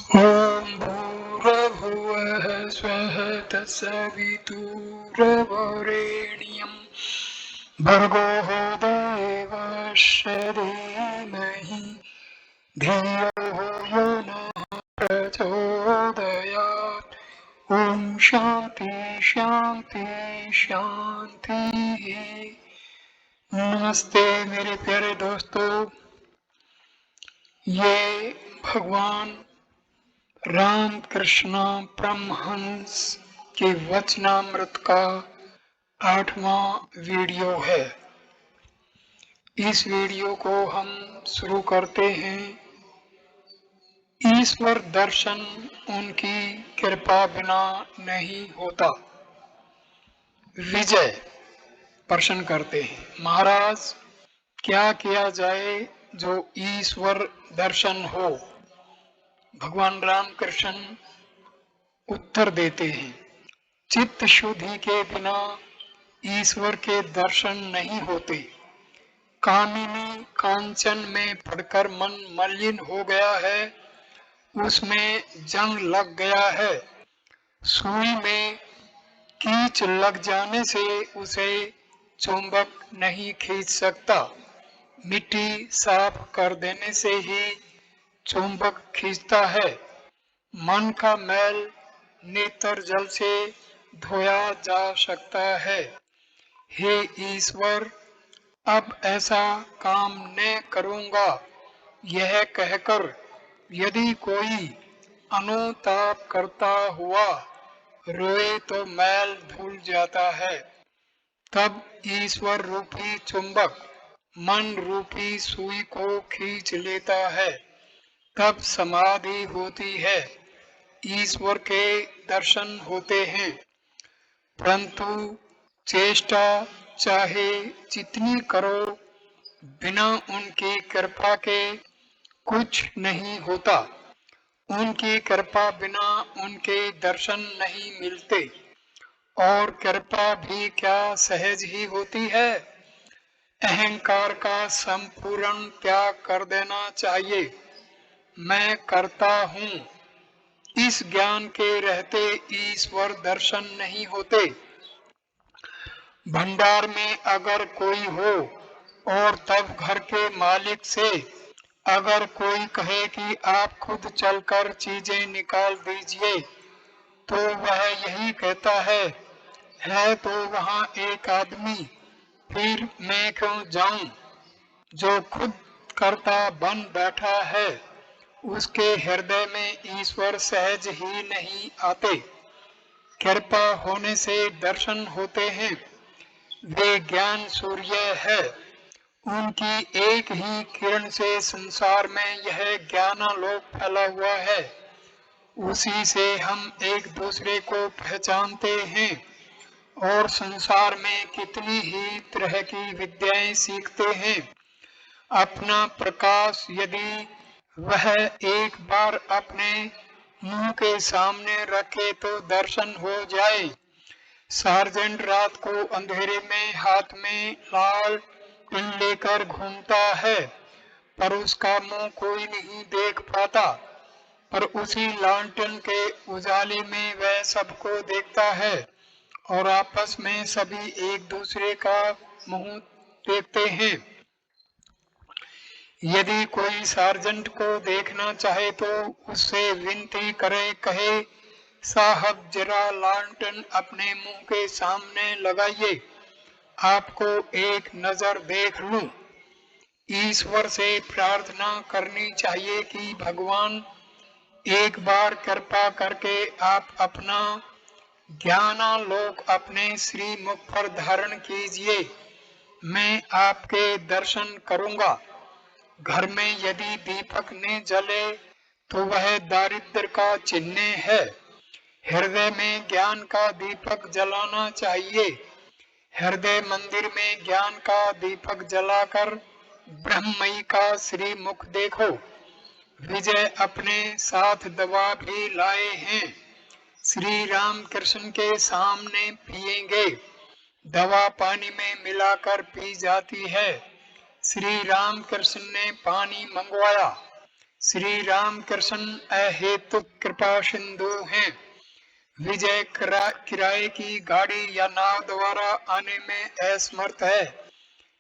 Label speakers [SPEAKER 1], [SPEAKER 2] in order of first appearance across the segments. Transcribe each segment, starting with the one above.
[SPEAKER 1] ॐ भूर्भुवः स्वः तत्सवितुर्वरेण्यं भर्गो देवस्य धीमहि धियो यो नः प्रचोदयात्। ॐ शान्ति शान्ति शान्तिः। नमस्ते मेरे प्यारे दोस्तों, ये भगवान रामकृष्ण परमहंस के वचनामृत का 8वां वीडियो है। इस वीडियो को हम शुरू करते हैं। ईश्वर दर्शन उनकी कृपा बिना नहीं होता। विजय प्रश्न करते हैं, महाराज क्या किया जाए जो ईश्वर दर्शन हो? भगवान रामकृष्ण उत्तर देते हैं, चित्त शुद्धि के बिना ईश्वर के दर्शन नहीं होते। कामिनी कांचन में पड़कर मन मलिन हो गया है, उसमें जंग लग गया है। सुई में कीच लग जाने से उसे चुंबक नहीं खींच सकता। मिट्टी साफ कर देने से ही चुंबक खींचता है। मन का मैल नेत्र जल से धोया जा सकता है। हे ईश्वर, अब ऐसा काम न करूंगा, यह कहकर यदि कोई अनुताप करता हुआ रोए तो मैल धुल जाता है। तब ईश्वर रूपी चुंबक मन रूपी सुई को खींच लेता है। तब समाधि होती है, ईश्वर के दर्शन होते हैं। परंतु चेष्टा चाहे जितनी करो, बिना उनकी कृपा के कुछ नहीं होता। उनकी कृपा बिना उनके दर्शन नहीं मिलते। और कृपा भी क्या सहज ही होती है। अहंकार का संपूर्ण त्याग कर देना चाहिए। मैं करता हूँ, इस ज्ञान के रहते ईश्वर दर्शन नहीं होते। भंडार में अगर कोई हो और तब घर के मालिक से अगर कोई कहे कि आप खुद चलकर चीजें निकाल दीजिए, तो वह यही कहता है तो वहाँ एक आदमी, फिर मैं क्यों जाऊं? जो खुद करता बन बैठा है, उसके हृदय में ईश्वर सहज ही नहीं आते। कृपा होने से दर्शन होते हैं। वे ज्ञान सूर्य है, उनकी एक ही किरण से संसार में यह ज्ञानालोक फैला हुआ है। उसी से हम एक दूसरे को पहचानते हैं और संसार में कितनी ही तरह की विद्याएं सीखते हैं। अपना प्रकाश यदि वह एक बार अपने मुंह के सामने रखे तो दर्शन हो जाए। सार्जेंट रात को अंधेरे में हाथ में लाल पिन लेकर घूमता है, पर उसका मुंह कोई नहीं देख पाता। पर उसी लालटेन के उजाले में वह सबको देखता है और आपस में सभी एक दूसरे का मुंह देखते हैं। यदि कोई सार्जेंट को देखना चाहे तो उससे विनती करे, कहे साहब जरा लालटेन अपने मुंह के सामने लगाइए, आपको एक नजर देख लूं। ईश्वर से प्रार्थना करनी चाहिए कि भगवान एक बार कृपा करके आप अपना ज्ञानालोक अपने श्री मुख पर धारण कीजिए, मैं आपके दर्शन करूंगा। घर में यदि दीपक न जले तो वह दारिद्र का चिन्ह है। हृदय में ज्ञान का दीपक जलाना चाहिए। हृदय मंदिर में ज्ञान का दीपक जलाकर ब्रह्ममयी का श्री मुख देखो। विजय अपने साथ दवा भी लाए हैं, श्री राम कृष्ण के सामने पिएंगे। दवा पानी में मिलाकर पी जाती है। श्री राम कृष्ण ने पानी मंगवाया, श्री राम कृष्ण अहेतुक कृपा सिंधु हैं। विजय किराए की गाड़ी या नाव द्वारा आने में असमर्थ है,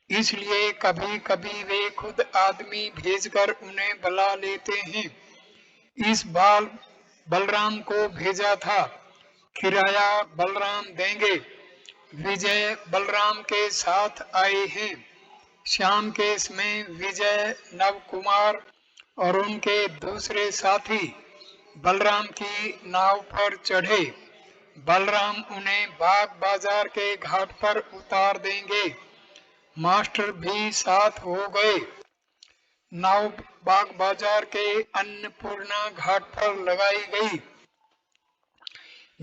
[SPEAKER 1] इसलिए कभी कभी वे खुद आदमी भेजकर उन्हें बुला लेते हैं। इस बार बलराम को भेजा था, किराया बलराम देंगे। विजय बलराम के साथ आए हैं। शाम के समय विजय, नव कुमार और उनके दूसरे साथी बलराम की नाव पर चढ़े। बलराम उन्हें बाग बाजार के घाट पर उतार देंगे। मास्टर भी साथ हो गए। नाव बाग बाजार के अन्नपूर्णा घाट पर लगाई गई।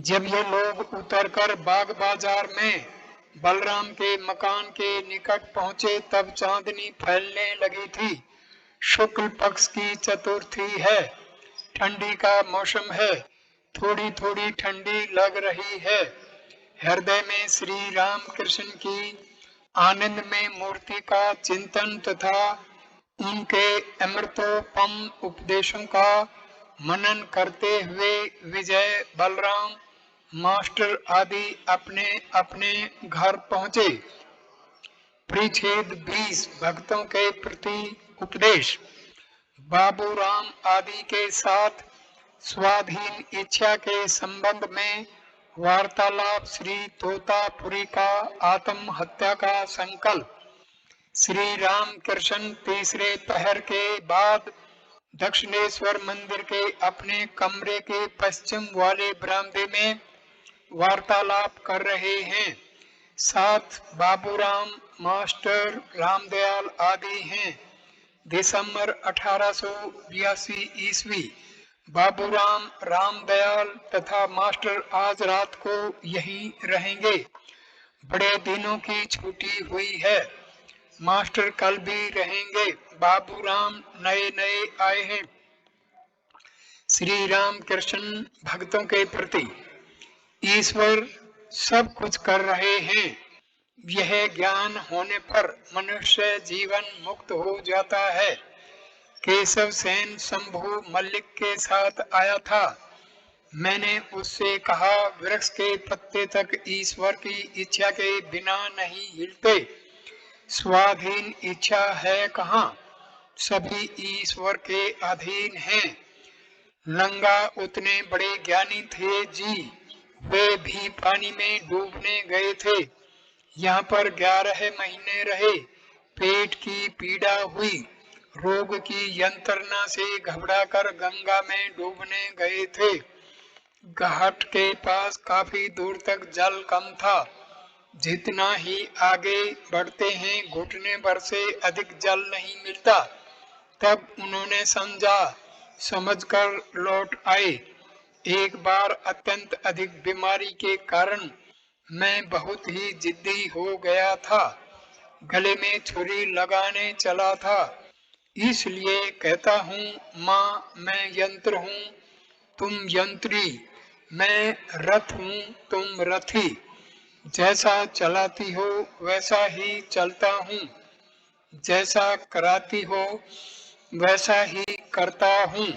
[SPEAKER 1] जब ये लोग उतरकर बाग बाजार में बलराम के मकान के निकट पहुंचे तब चांदनी फैलने लगी थी। शुक्ल पक्ष की चतुर्थी है। ठंडी का मौसम है। थोड़ी थोड़ी ठंडी लग रही है। हृदय में श्री राम कृष्ण की आनंद में मूर्ति का चिंतन तथा उनके अमृतोपम उपदेशों का मनन करते हुए विजय, बलराम, मास्टर आदि अपने अपने घर पहुंचे। परिच्छेद 20 भक्तों के प्रति उपदेश। बाबू राम आदि के साथ स्वाधीन इच्छा के संबंध में वार्तालाप। श्री तोतापुरी का आत्महत्या का संकल्प। श्री राम कृष्ण तीसरे पहर के बाद दक्षिणेश्वर मंदिर के अपने कमरे के पश्चिम वाले बरामदे में वार्तालाप कर रहे हैं। साथ बाबूराम, मास्टर रामदयाल आदि हैं। दिसंबर 1882 ईस्वी। बाबूराम, रामदयाल तथा मास्टर आज रात को यहीं रहेंगे। बड़े दिनों की छुट्टी हुई है। मास्टर कल भी रहेंगे। बाबूराम नए नए आए हैं। श्री राम कृष्ण भक्तों के प्रति। ईश्वर सब कुछ कर रहे हैं। यह ज्ञान होने पर मनुष्य जीवन मुक्त हो जाता है। केशव सेन शंभू मल्लिक के साथ आया था। मैंने उससे कहा, वृक्ष के पत्ते तक ईश्वर की इच्छा के बिना नहीं हिलते। स्वाधीन इच्छा है कहाँ? सभी ईश्वर के अधीन हैं। लंगा उतने बड़े ज्ञानी थे जी, वे भी पानी में डूबने गए थे। यहाँ पर 11 महीने रहे। पेट की पीड़ा हुई। रोग की यंत्रणा से घबराकर गंगा में डूबने गए थे। घाट के पास काफी दूर तक जल कम था। जितना ही आगे बढ़ते हैं घुटने भर से अधिक जल नहीं मिलता। तब उन्होंने समझकर लौट आए। एक बार अत्यंत अधिक बीमारी के कारण मैं बहुत ही जिद्दी हो गया था। गले में छुरी लगाने चला था। इसलिए कहता हूँ, माँ मैं यंत्र हूँ, तुम यंत्री। मैं रथ हूँ, तुम रथी। जैसा चलाती हो वैसा ही चलता हूँ। जैसा कराती हो वैसा ही करता हूँ।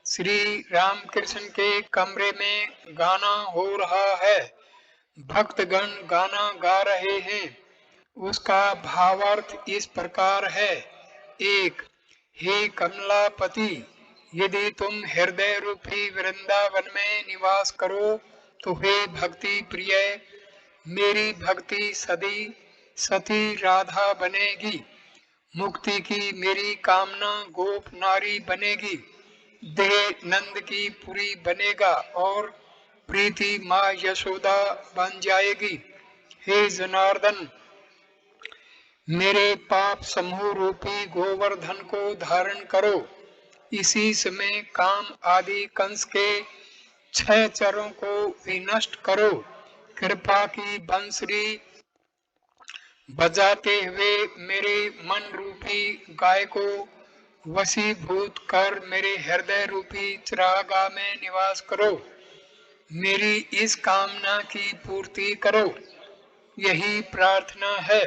[SPEAKER 1] श्री रामकृष्ण के कमरे में गाना हो रहा है। भक्तगण गाना गा रहे हैं। उसका भावार्थ इस प्रकार है। एक, हे कमलापति, यदि तुम हृदय रूपी वृंदावन में निवास करो तो हे भक्ति प्रिय, मेरी भक्ति सदी सती राधा बनेगी। मुक्ति की मेरी कामना गोप नारी बनेगी। देह नंद की पुरी बनेगा और प्रीति माँ यशोदा बन जाएगी। हे जनार्दन, मेरे पाप समूह रूपी गोवर्धन को धारण करो। इसी समय काम आदि कंस के 6 चरों को विनष्ट करो। कृपा की बंसरी बजाते हुए मेरे मन रूपी गाय को वशीभूत कर मेरे हृदय रूपी चिरागा में निवास करो। मेरी इस कामना की पूर्ति करो, यही प्रार्थना है।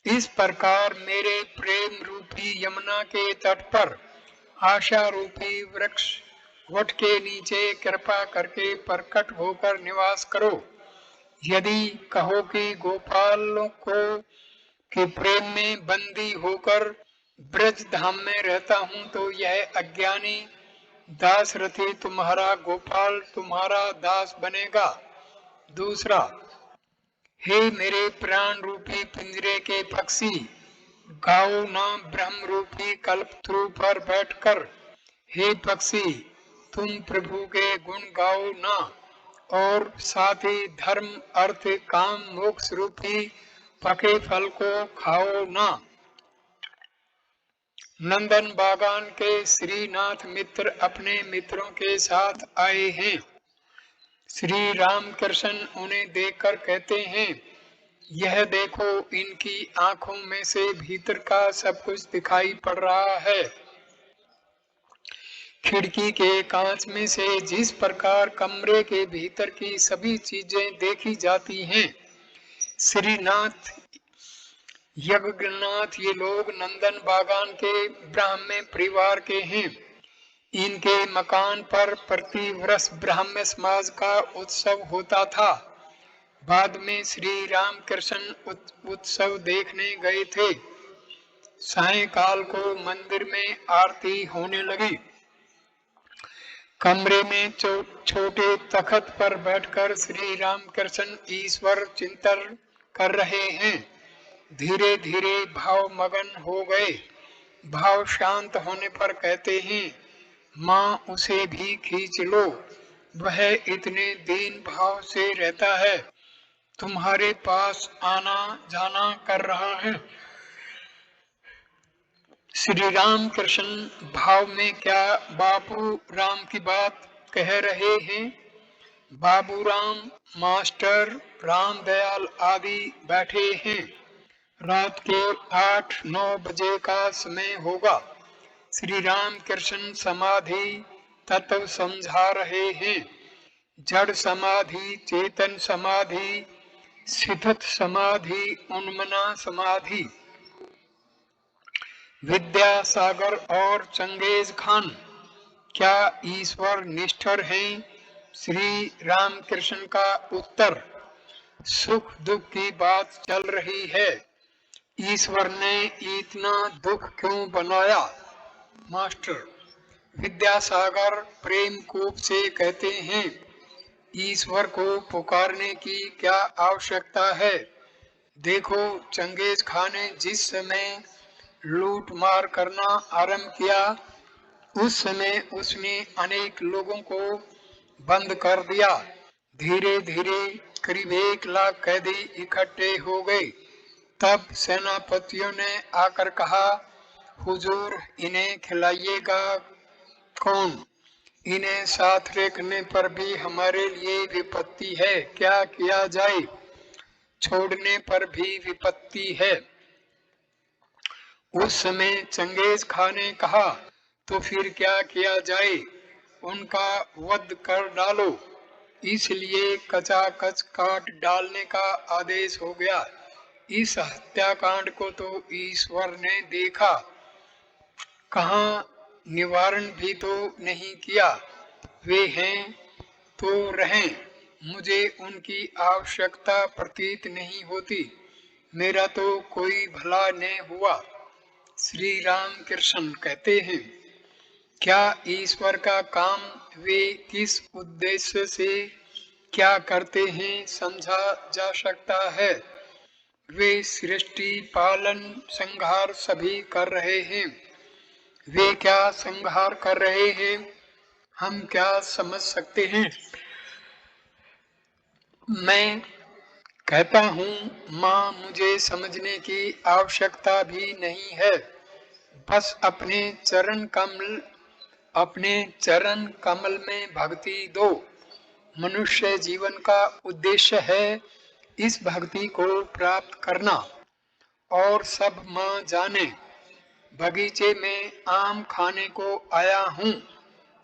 [SPEAKER 1] इस प्रकार मेरे प्रेम रूपी यमुना के तट पर आशा रूपी वृक्ष वट के नीचे कृपा करके प्रकट होकर निवास करो। यदि कहो कि गोपालों को के प्रेम में बंदी होकर ब्रज धाम में रहता हूँ, तो यह अज्ञानी दासरथी तुम्हारा गोपाल तुम्हारा दास बनेगा। दूसरा, हे मेरे प्राण रूपी पिंजरे के पक्षी, गाओ ना ब्रह्म रूपी कल्पतरु पर बैठकर। हे पक्षी, तुम प्रभु के गुण गाओ ना, और साथ ही धर्म अर्थ काम मोक्ष रूपी पके फल को खाओ ना। नंदन बागान के श्रीनाथ मित्र अपने मित्रों के साथ आए हैं। श्री राम कृष्ण उन्हें देखकर कहते हैं, यह देखो, इनकी आंखों में से भीतर का सब कुछ दिखाई पड़ रहा है। खिड़की के कांच में से जिस प्रकार कमरे के भीतर की सभी चीजें देखी जाती हैं, श्रीनाथ यज्ञनाथ ये लोग नंदन बागान के ब्राह्मण परिवार के हैं। इनके मकान पर प्रति वर्ष ब्राह्मण समाज का उत्सव होता था। बाद में श्री राम कृष्ण उत्सव देखने गए थे। सायंकाल को मंदिर में आरती होने लगी। कमरे में छोटे तख्त पर बैठकर श्री राम कृष्ण ईश्वर चिंतन कर रहे हैं। धीरे धीरे भाव मगन हो गए। भाव शांत होने पर कहते हैं, माँ उसे भी खींच लो, वह इतने दीन भाव से रहता है, तुम्हारे पास आना जाना कर रहा है। श्री राम कृष्ण भाव में क्या बाबू राम की बात कह रहे हैं। बाबू राम, मास्टर राम दयाल आदि बैठे हैं। रात के 8-9 बजे का समय होगा। श्री राम कृष्ण समाधि तत्व समझा रहे हैं। जड़ समाधि, चेतन समाधि, सिद्धत समाधि, उन्मना समाधि। विद्यासागर और चंगेज खान क्या ईश्वर निष्ठर हैं? श्री राम कृष्ण का उत्तर, सुख दुख की बात चल रही है, ईश्वर ने इतना दुख क्यों बनाया? मास्टर विद्यासागर प्रेम कोप से कहते हैं, ईश्वर को पुकारने की क्या आवश्यकता है? देखो, चंगेज खान ने जिस समय लूट मार करना आरंभ किया, उस समय उसने अनेक लोगों को बंद कर दिया। धीरे धीरे करीब 1 लाख कैदी इकट्ठे हो गए। तब सेनापतियों ने आकर कहा, हुजूर इन्हें खिलाइएगा कौन? इन्हें साथ रखने पर भी हमारे लिए विपत्ति है, क्या किया जाए? छोड़ने पर भी विपत्ति है। उस समय चंगेज खान ने कहा, तो फिर क्या किया जाए? उनका वध कर डालो। इसलिए कचाकच काट डालने का आदेश हो गया। इस हत्याकांड को तो ईश्वर ने देखा, कहाँ निवारण भी तो नहीं किया। वे हैं तो रहें, मुझे उनकी आवश्यकता प्रतीत नहीं होती, मेरा तो कोई भला नहीं हुआ। श्री राम कृष्ण कहते हैं, क्या ईश्वर का काम वे किस उद्देश्य से क्या करते हैं समझा जा सकता है। वे सृष्टि पालन संहार सभी कर रहे हैं। वे क्या संहार कर रहे हैं, हम क्या समझ सकते हैं। मैं कहता हूँ, माँ मुझे समझने की आवश्यकता भी नहीं है, बस अपने चरण कमल में भक्ति दो। मनुष्य जीवन का उद्देश्य है इस भक्ति को प्राप्त करना। और सब माँ जाने, बगीचे में आम खाने को आया हूँ,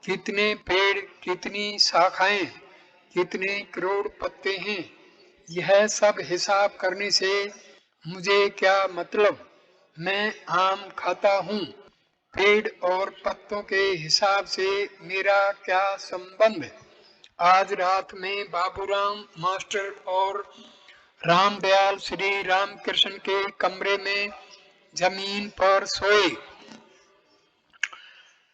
[SPEAKER 1] कितने पेड़, कितनी शाखाएं, कितने करोड़ पत्ते हैं, यह सब हिसाब करने से मुझे क्या मतलब। मैं आम खाता हूँ, पेड़ और पत्तों के हिसाब से मेरा क्या संबंध। आज रात में बाबूराम मास्टर और रामदयाल श्री रामकृष्ण के कमरे में जमीन पर सोए।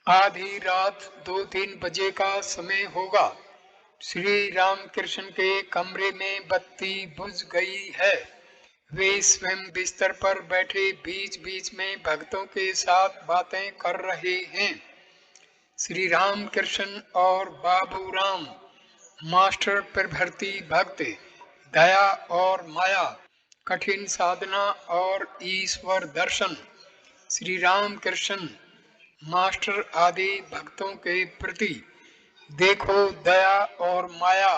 [SPEAKER 1] आधी रात 2-3 बजे का समय होगा। श्री रामकृष्ण के कमरे में बत्ती बुझ गई है। वे स्वयं बिस्तर पर बैठे बीच बीच में भक्तों के साथ बातें कर रहे हैं। श्री रामकृष्ण और बाबूराम मास्टर प्रभृति भक्त, दया और माया, कठिन साधना और ईश्वर दर्शन। श्री रामकृष्ण मास्टर आदि भक्तों के प्रति देखो, दया और माया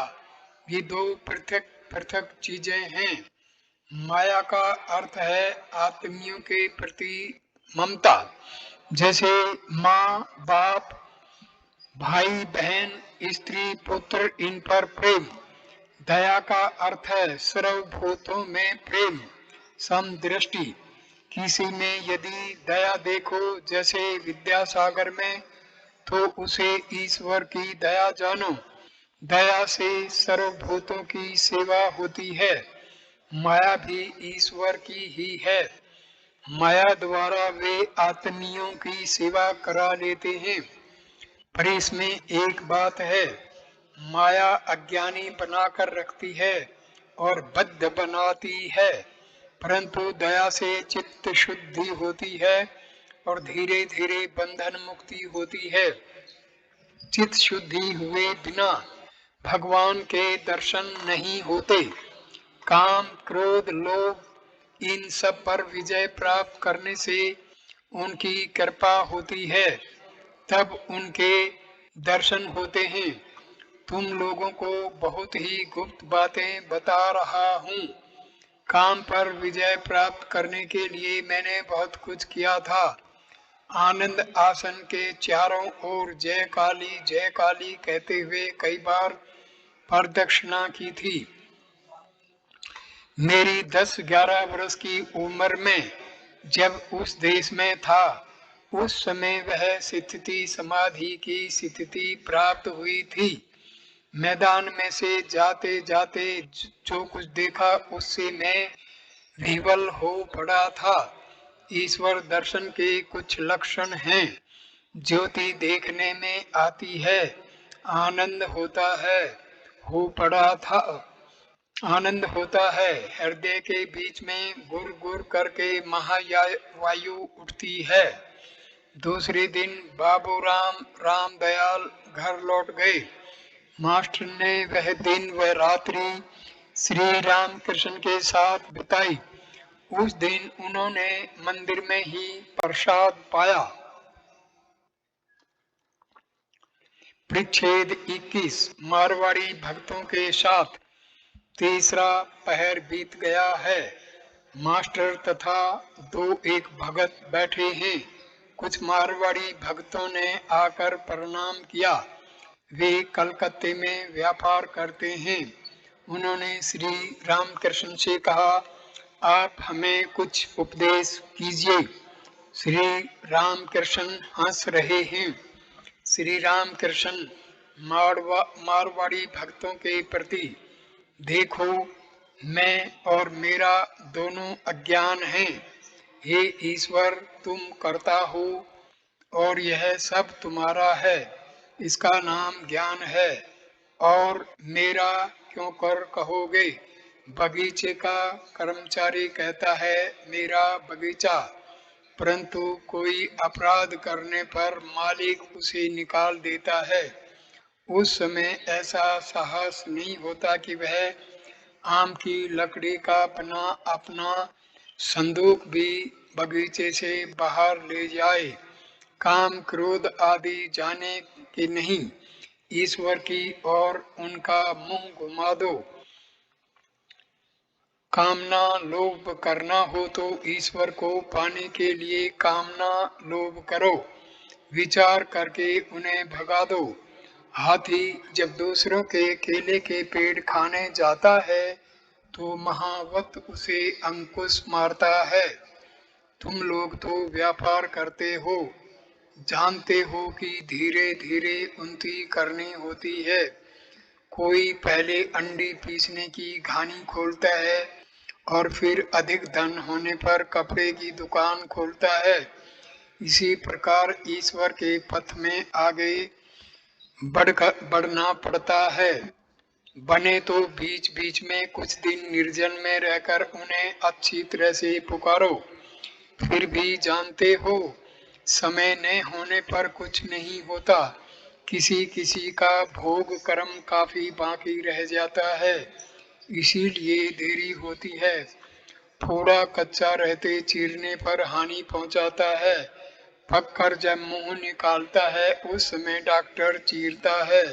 [SPEAKER 1] ये दो पृथक पृथक चीजें हैं। माया का अर्थ है आत्मियों के प्रति ममता, जैसे माँ बाप, भाई बहन, स्त्री पुत्र, इन पर प्रेम। दया का अर्थ है सर्वभूतों में प्रेम, समदृष्टि। किसी में यदि दया देखो, जैसे विद्यासागर में, तो उसे ईश्वर की दया जानो। दया से सर्वभूतों की सेवा होती है। माया भी ईश्वर की ही है। माया द्वारा वे आत्मियों की सेवा करा लेते हैं। पर इसमें एक बात है, माया अज्ञानी बनाकर रखती है और बद्ध बनाती है, परंतु दया से चित्त शुद्धि होती है और धीरे धीरे बंधन मुक्ति होती है। चित्त शुद्धि हुए बिना भगवान के दर्शन नहीं होते। काम, क्रोध, लोभ, इन सब पर विजय प्राप्त करने से उनकी कृपा होती है, तब उनके दर्शन होते हैं। तुम लोगों को बहुत ही गुप्त बातें बता रहा हूँ। काम पर विजय प्राप्त करने के लिए मैंने बहुत कुछ किया था। आनंद आसन के चारों ओर जय काली कहते हुए कई बार प्रदक्षिणा की थी। मेरी 10-11 वर्ष की उम्र में जब उस देश में था, उस समय वह स्थिति समाधि की स्थिति प्राप्त हुई थी। मैदान में से जाते जाते जो कुछ देखा उससे मैं विह्वल हो पड़ा था। ईश्वर दर्शन के कुछ लक्षण हैं। ज्योति देखने में आती है, आनंद होता है, हो पड़ा था, आनंद होता है। हृदय के बीच में गुर गुर करके महावायु उठती है। दूसरे दिन बाबूराम रामदयाल घर लौट गए। मास्टर ने वह दिन व रात्रि श्री रामकृष्ण के साथ बिताई। उस दिन उन्होंने मंदिर में ही प्रसाद पाया। परिच्छेद 21। मारवाड़ी भक्तों के साथ तीसरा पहर बीत गया है। मास्टर तथा 2-1 भगत बैठे हैं। कुछ मारवाड़ी भक्तों ने आकर प्रणाम किया। वे कलकत्ते में व्यापार करते हैं। उन्होंने श्री रामकृष्ण से कहा, आप हमें कुछ उपदेश कीजिए। श्री रामकृष्ण हंस रहे हैं। श्री रामकृष्ण मारवाड़ी भक्तों के प्रति देखो, मैं और मेरा दोनों अज्ञान हैं। हे ईश्वर, तुम करता हो और यह सब तुम्हारा है, इसका नाम ज्ञान है। और मेरा क्यों कर कहोगे? बगीचे का कर्मचारी कहता है मेरा बगीचा, परंतु कोई अपराध करने पर मालिक उसे निकाल देता है। उस समय ऐसा साहस नहीं होता कि वह आम की लकड़ी का अपना संदूक भी बगीचे से बाहर ले जाए। काम, क्रोध आदि जाने कि नहीं, ईश्वर की ओर उनका मुंह घुमा दो। कामना लोभ करना हो तो ईश्वर को पाने के लिए कामना लोभ करो, विचार करके उन्हें भगा दो। हाथी जब दूसरों के केले के पेड़ खाने जाता है तो महावत उसे अंकुश मारता है। तुम लोग तो व्यापार करते हो, जानते हो कि धीरे धीरे उन्नति करनी होती है। कोई पहले अंडी पीसने की घानी खोलता है और फिर अधिक धन होने पर कपड़े की दुकान खोलता है। इसी प्रकार ईश्वर के पथ में आगे बढ़ना पड़ता है। बने तो बीच बीच में कुछ दिन निर्जन में रहकर उन्हें अच्छी तरह से पुकारो। फिर भी जानते हो, समय न होने पर कुछ नहीं होता। किसी किसी का भोग कर्म काफी बाकी रह जाता है, इसीलिए देरी होती है। थोड़ा कच्चा रहते चीरने पर हानि पहुंचाता है। पककर जब मुंह निकालता है उस समय डॉक्टर चीरता है।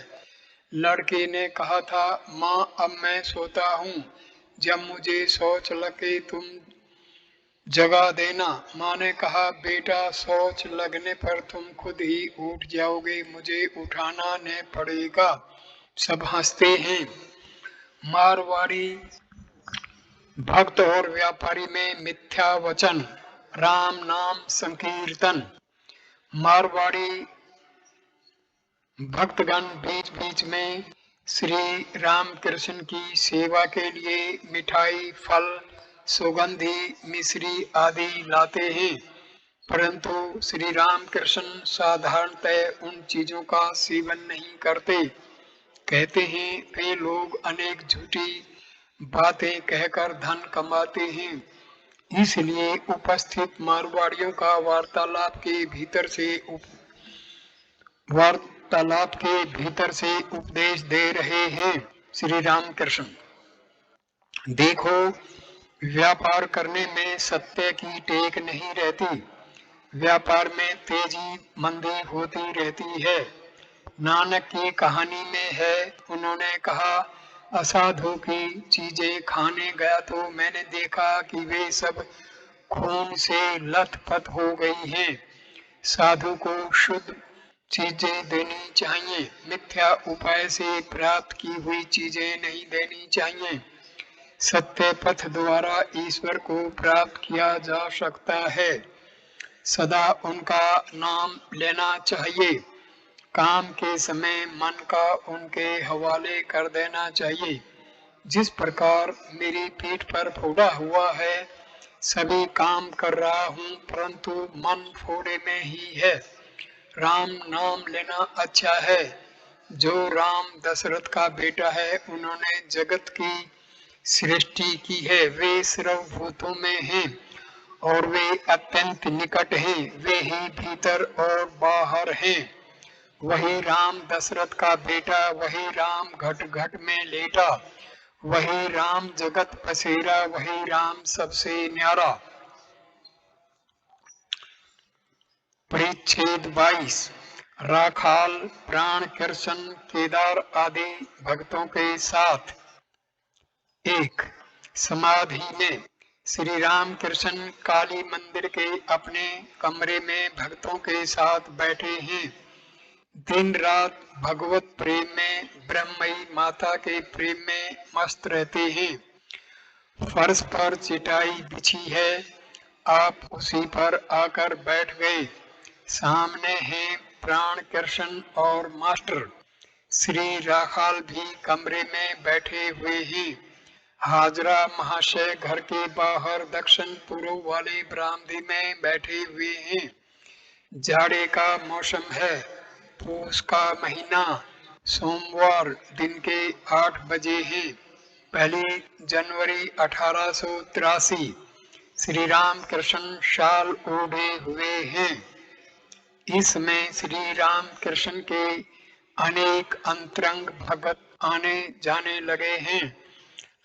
[SPEAKER 1] लड़के ने कहा था, माँ अब मैं सोता हूँ, जब मुझे शौच लगे तुम जगा देना। माँ ने कहा, बेटा शौच लगने पर तुम खुद ही उठ जाओगे, मुझे उठाना न पड़ेगा। सब हंसते हैं। मारवाड़ी भक्त और व्यापारी में मिथ्या वचन, राम नाम संकीर्तन। मारवाड़ी भक्तगण बीच बीच में श्री राम कृष्ण की सेवा के लिए मिठाई, फल, सुगंधी मिश्री आदि लाते हैं, परंतु श्री राम कृष्ण साधारणतः उन चीजों का सेवन नहीं करते। कहते हैं वे लोग अनेक झूठी बातें कहकर धन कमाते हैं। इसलिए उपस्थित मारवाड़ियों का वार्तालाप के भीतर से उपदेश दे रहे हैं श्री राम कृष्ण। देखो, व्यापार करने में सत्य की टेक नहीं रहती। व्यापार में तेजी मंदी होती रहती है। नानक की कहानी में है, उन्होंने कहा, असाधु की चीजें खाने गया तो मैंने देखा कि वे सब खून से लथपथ हो गई हैं। साधु को शुद्ध चीजें देनी चाहिए, मिथ्या उपाय से प्राप्त की हुई चीजें नहीं देनी चाहिए। सत्य पथ द्वारा ईश्वर को प्राप्त किया जा सकता है। सदा उनका नाम लेना चाहिए। काम के समय मन का उनके हवाले कर देना चाहिए। जिस प्रकार मेरी पीठ पर फोड़ा हुआ है, सभी काम कर रहा हूँ परंतु मन फोड़े में ही है। राम नाम लेना अच्छा है। जो राम दशरथ का बेटा है, उन्होंने जगत की सृष्टि की है। वे सर्वभूतों में हैं और वे अत्यंत निकट हैं। वे ही भीतर और बाहर हैं। वही राम दशरथ का बेटा, वही राम घट घट में लेटा, वही राम जगत पसेरा, वही राम सबसे न्यारा। परिच्छेद 22। राखाल प्राण कृष्ण केदार आदि भक्तों के साथ। 1। समाधि में श्री राम कृष्ण काली मंदिर के अपने कमरे में भक्तों के साथ बैठे हैं। दिन रात भगवत प्रेम में, ब्रह्मई माता के प्रेम में मस्त रहते हैं। फर्श पर चटाई बिछी है, आप उसी पर आकर बैठ गए। सामने हैं प्राण कृष्ण और मास्टर श्री राखाल भी कमरे में बैठे हुए हैं। हाजरा महाशय घर के बाहर दक्षिण पूर्व वाले बरामदे में बैठे हुए हैं। जाड़े का मौसम है। पूस का महीना, सोमवार दिन के 8 बजे है। 1 जनवरी 1883। श्री राम कृष्ण शाल ओढ़े हुए हैं। इसमें श्री राम कृष्ण के अनेक अंतरंग भगत आने जाने लगे हैं।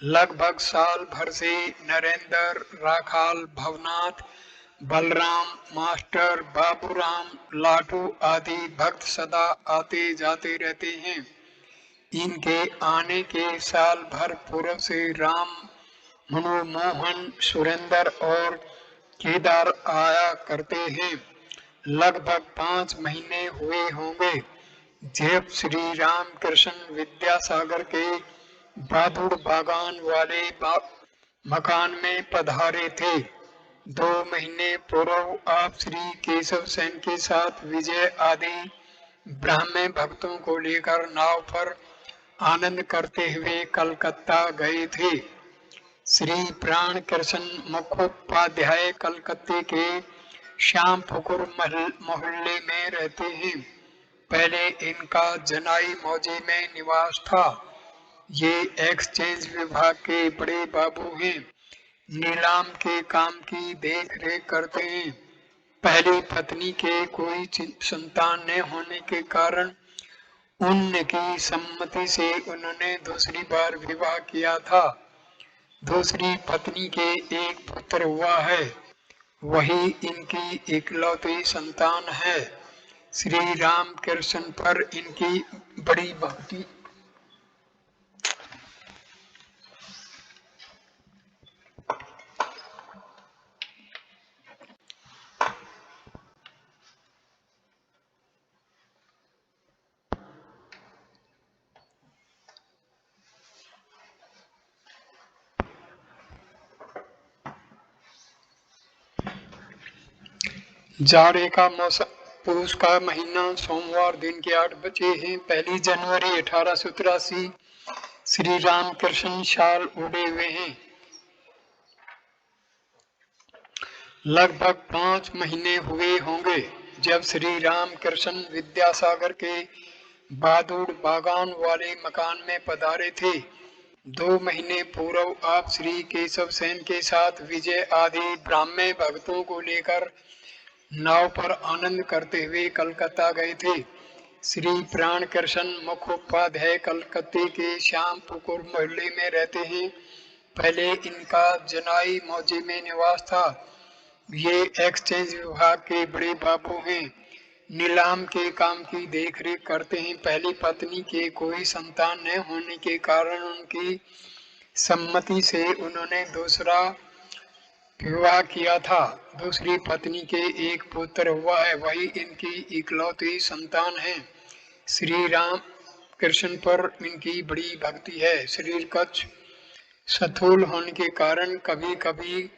[SPEAKER 1] लगभग साल भर से नरेंद्र, राखाल, भवनाथ, बलराम, मास्टर, बाबूराम, लाटू आदि भक्त सदा आते जाते रहते हैं। इनके आने के साल भर पूर्व से राम, मनोमोहन, सुरेंद्र और केदार आया करते हैं। लगभग 5 महीने हुए होंगे जब श्री राम कृष्ण विद्यासागर के बहादुर बागान वाले मकान में पधारे थे। 2 महीने पूर्व आप श्री केशव सेन के साथ विजय आदि ब्राह्मण भक्तों को लेकर नाव पर आनंद करते हुए कलकत्ता गए थे। श्री प्राण कृष्ण मुखोपाध्याय कलकत्ते के श्यामपुकुर मोहल्ले में रहते हैं। पहले इनका जनाई मौजे में निवास था। ये एक्सचेंज विभाग के बड़े बाबू हैं। नीलाम के काम की देख रेख करते हैं। पहली पत्नी के कोई संतान न होने के कारण उनकी सम्मति से उन्होंने दूसरी बार विवाह किया था। दूसरी पत्नी के एक पुत्र हुआ है, वही इनकी इकलौती संतान है। श्री राम कृष्ण पर इनकी बड़ी भक्ति जाड़े का मौसम, पूस का महीना, सोमवार दिन के 8 बजे हैं। 1 जनवरी 1883। श्री राम कृष्ण शाल उड़े हुए हैं। लगभग 5 महीने हुए होंगे जब श्री राम कृष्ण विद्यासागर के बहादुर बागान वाले मकान में पधारे थे। 2 महीने पूर्व आप श्री केशव सेन के साथ विजय आदि ब्राह्मण भक्तों को लेकर नाव पर आनंद करते हुए कलकत्ता गए थे। श्री प्राण कृष्ण मुखोपाध्याय कलकत्ते के श्यामपुकुर मोहल्ले में रहते हैं। पहले इनका जनाई मौजे में निवास था। ये एक्सचेंज विभाग के बड़े बाबू हैं। नीलाम के काम की देखरेख करते हैं। पहली पत्नी के कोई संतान न होने के कारण उनकी सम्मति से उन्होंने दूसरा विवाह किया था। दूसरी पत्नी के एक पुत्र हुआ है, वही इनकी इकलौती संतान है। श्री राम कृष्ण पर इनकी बड़ी भक्ति है। शरीर कच्छ स्थूल होने के कारण कभी कभी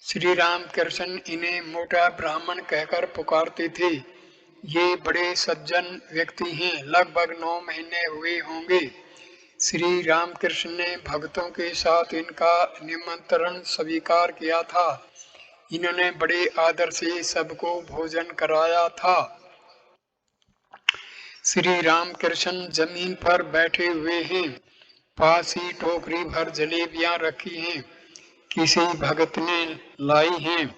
[SPEAKER 1] श्री राम कृष्ण इन्हें मोटा ब्राह्मण कहकर पुकारते थे। ये बड़े सज्जन व्यक्ति हैं। लगभग 9 महीने हुए होंगे। श्री रामकृष्ण ने भक्तों के साथ इनका निमंत्रण स्वीकार किया था। इन्होंने बड़े आदर से सबको भोजन कराया था। श्री रामकृष्ण जमीन पर बैठे हुए हैं। पास ही टोकरी भर जलेबियां रखी हैं, किसी भगत ने लाई हैं।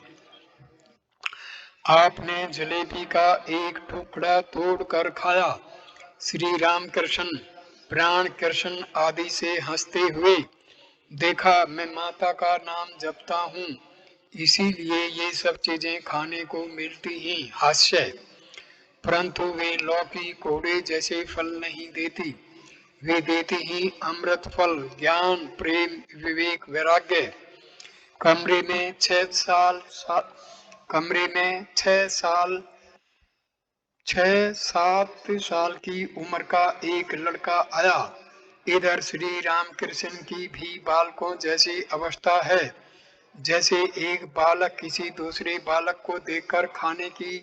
[SPEAKER 1] आपने जलेबी का एक टुकड़ा तोड़कर खाया। श्री रामकृष्ण प्राण कृष्ण आदि से हंसते हुए, देखा मैं माता का नाम जपता हूँ, इसीलिए ये सब चीजें खाने को मिलती हैं। हास्य, परंतु वे लौकी कोड़े जैसे फल नहीं देती। वे देती ही अमृत फल, ज्ञान, प्रेम, विवेक, वैराग्य। कमरे में 6-7 साल की उम्र का एक लड़का आया। इधर श्री रामकृष्ण की भी बालकों जैसी अवस्था है। जैसे एक बालक किसी दूसरे बालक को देखकर खाने की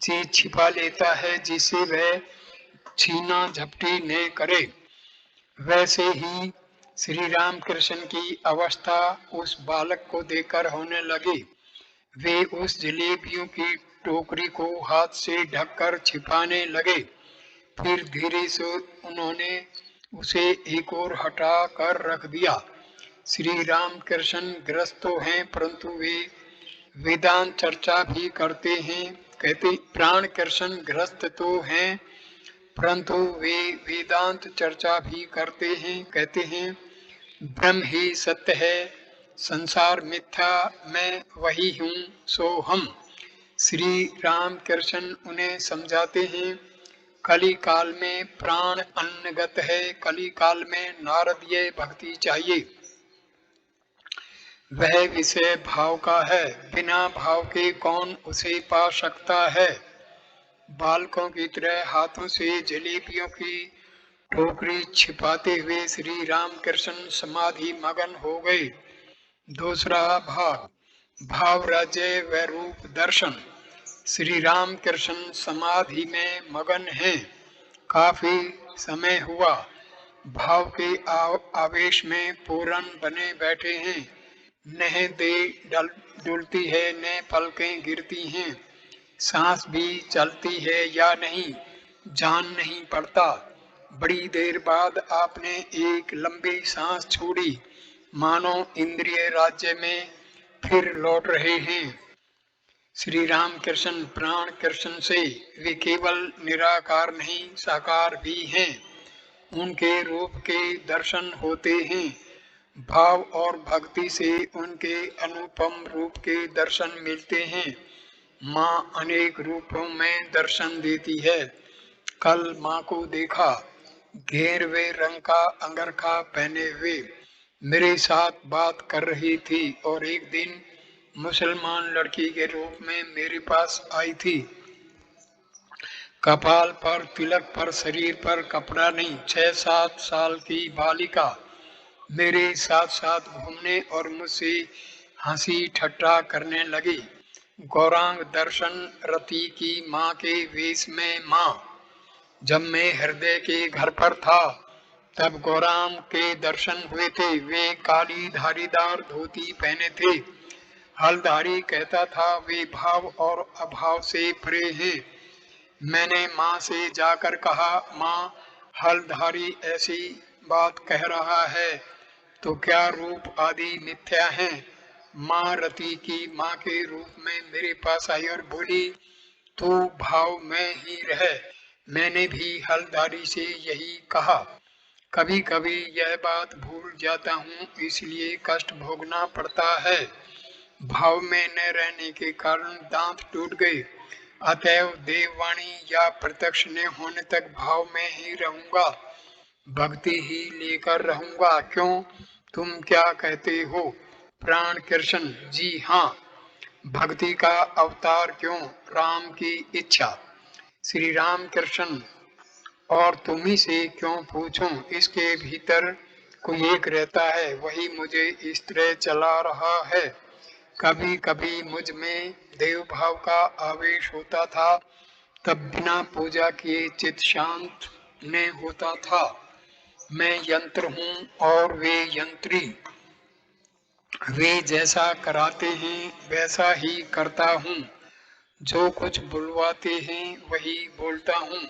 [SPEAKER 1] चीज छिपा लेता है जिससे वह छीना झपटी न करे, वैसे ही श्री रामकृष्ण की अवस्था उस बालक को देखकर होने लगी। वे उस जलेबियों की टोकरी को हाथ से ढककर छिपाने लगे। फिर धीरे से उन्होंने उसे एक और हटा कर रख दिया। श्री रामकृष्ण ग्रस्त तो हैं, परंतु वे वेदांत चर्चा भी करते हैं। कहते प्राण कृष्ण ग्रस्त तो हैं, परंतु वे वेदांत चर्चा भी करते हैं। कहते हैं ब्रह्म ही सत्य है, संसार मिथ्या, मैं वही हूँ सो हम। श्री राम कृष्ण उन्हें समझाते हैं कली काल में प्राण अन्नगत है, कली काल में नारदीय भक्ति चाहिए। वह विषय भाव का है, बिना भाव के कौन उसे पा सकता है। बालकों की तरह हाथों से जलेबियों की टोकरी छिपाते हुए श्री रामकृष्ण समाधि मगन हो गए। दूसरा भाग। भाव राज्य व रूप दर्शन। श्री राम कृष्ण समाधि में मगन हैं। काफी समय हुआ। भाव के आवेश में पूर्ण बने बैठे हैं। न देह डुलती है न पलकें गिरती हैं। सांस भी चलती है या नहीं जान नहीं पड़ता। बड़ी देर बाद आपने एक लंबी सांस छोड़ी, मानो इंद्रिय राज्य में फिर लौट रहे हैं। श्री राम कृष्ण प्राण कृष्ण से वे केवल निराकार नहीं साकार भी हैं। उनके रूप के दर्शन होते हैं। भाव और भक्ति से उनके अनुपम रूप के दर्शन मिलते हैं। माँ अनेक रूपों में दर्शन देती है। कल माँ को देखा, घेरवे रंग का अंगरखा पहने हुए मेरे साथ बात कर रही थी और एक दिन मुसलमान लड़की के रूप में मेरे पास आई थी। कपाल पर तिलक पर शरीर पर कपड़ा नहीं, 6-7 साल की बालिका मेरे साथ साथ घूमने और मुझसे हंसी ठट्टा करने लगी। गौरांग दर्शन रति की माँ के वेश में माँ। जब मैं हृदय के घर पर था तब गौरांग के दर्शन हुए थे। वे काली धारीदार धोती पहने थे। हलधारी कहता था वे भाव और अभाव से परे हैं। मैंने माँ से जाकर कहा, माँ हलधारी ऐसी बात कह रहा है तो क्या रूप आदि मिथ्या है? माँ रति की माँ के रूप में मेरे पास आई और बोली, तू भाव में ही रह। मैंने भी हलधारी से यही कहा। कभी कभी यह बात भूल जाता हूँ, इसलिए कष्ट भोगना पड़ता है। भाव में न रहने के कारण दांत टूट गए। अतएव देववाणी या प्रत्यक्ष न होने तक भाव में ही रहूंगा, भक्ति ही लेकर रहूंगा। क्यों, तुम क्या कहते हो? प्राण कृष्ण जी हाँ। भक्ति का अवतार क्यों? राम की इच्छा। श्री राम कृष्ण और तुम्ही से क्यों पूछूं? इसके भीतर कोई एक रहता है, वही मुझे इस तरह चला रहा है। कभी कभी मुझ में देव भाव का आवेश होता था, तब बिना पूजा किए चित्त शांत न होता था। मैं यंत्र हूँ और वे यंत्री। वे जैसा कराते हैं वैसा ही करता हूँ। जो कुछ बुलवाते हैं वही बोलता हूँ।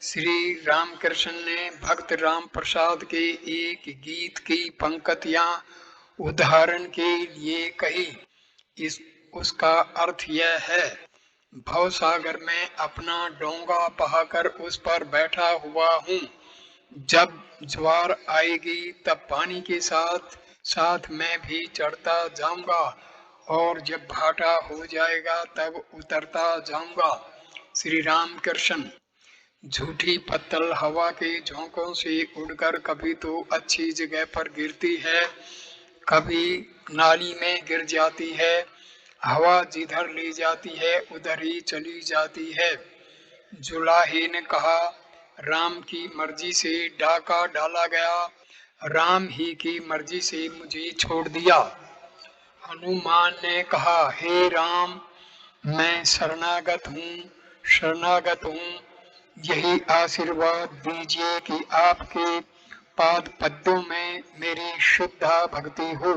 [SPEAKER 1] श्री रामकृष्ण ने भक्त राम प्रसाद के एक गीत की पंक्तियां उदाहरण के लिए कही। इस उसका अर्थ यह है, भव सागर में अपना डोंगा बहाकर उस पर बैठा हुआ हूँ। जब ज्वार आएगी तब पानी के साथ साथ मैं भी चढ़ता जाऊंगा और जब भाटा हो जाएगा तब उतरता जाऊंगा। श्री राम कृष्ण। झूठी पत्तल हवा के झोंकों से उड़कर कभी तो अच्छी जगह पर गिरती है, कभी नाली में गिर जाती है। हवा जिधर ले जाती है उधर ही चली जाती है। जुलाहे ने कहा, राम की मर्जी से डाका डाला गया, राम ही की मर्जी से मुझे छोड़ दिया। हनुमान ने कहा, हे राम, मैं शरणागत हूँ, शरणागत हूँ। यही आशीर्वाद दीजिए कि आपके पाद पद्मों में मेरी शुद्ध भक्ति हो,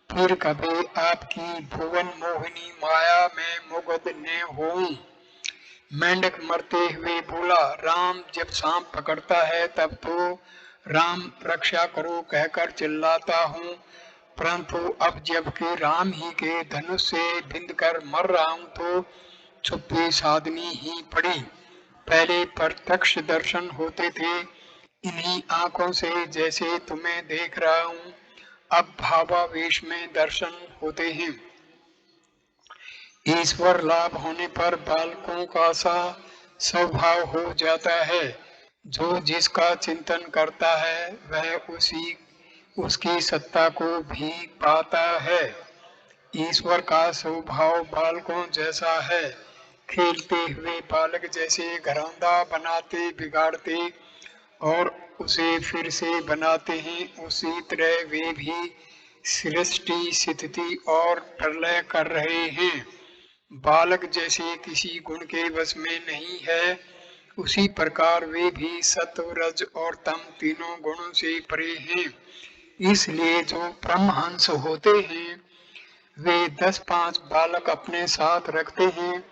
[SPEAKER 1] फिर कभी आपकी भुवन मोहिनी माया में मुग्ध न होऊं। मेंढक मरते हुए बोला, राम जब सांप पकड़ता है तब तो राम रक्षा करो कहकर चिल्लाता हूँ, परंतु अब जबकि राम ही के धनुष से बिंद कर मर रहा हूँ तो चुप्पी साधनी ही पड़ी। पहले प्रत्यक्ष दर्शन होते थे इन्हीं आंखों से जैसे तुम्हें देख रहा हूँ, अब भावावेश में दर्शन होते हैं। ईश्वर लाभ होने पर बालकों का सा स्वभाव हो जाता है। जो जिसका चिंतन करता है वह उसकी सत्ता को भी पाता है। ईश्वर का स्वभाव बालकों जैसा है। खेलते हुए बालक जैसे घरौंदा बनाते बिगाड़ते और उसे फिर से बनाते हैं, उसी तरह वे भी सृष्टि स्थिति और प्रलय कर रहे हैं। बालक जैसे किसी गुण के वश में नहीं है, उसी प्रकार वे भी सत्व रज और तम तीनों गुणों से परे हैं। इसलिए जो परमहंस होते हैं वे 10-5 बालक अपने साथ रखते हैं,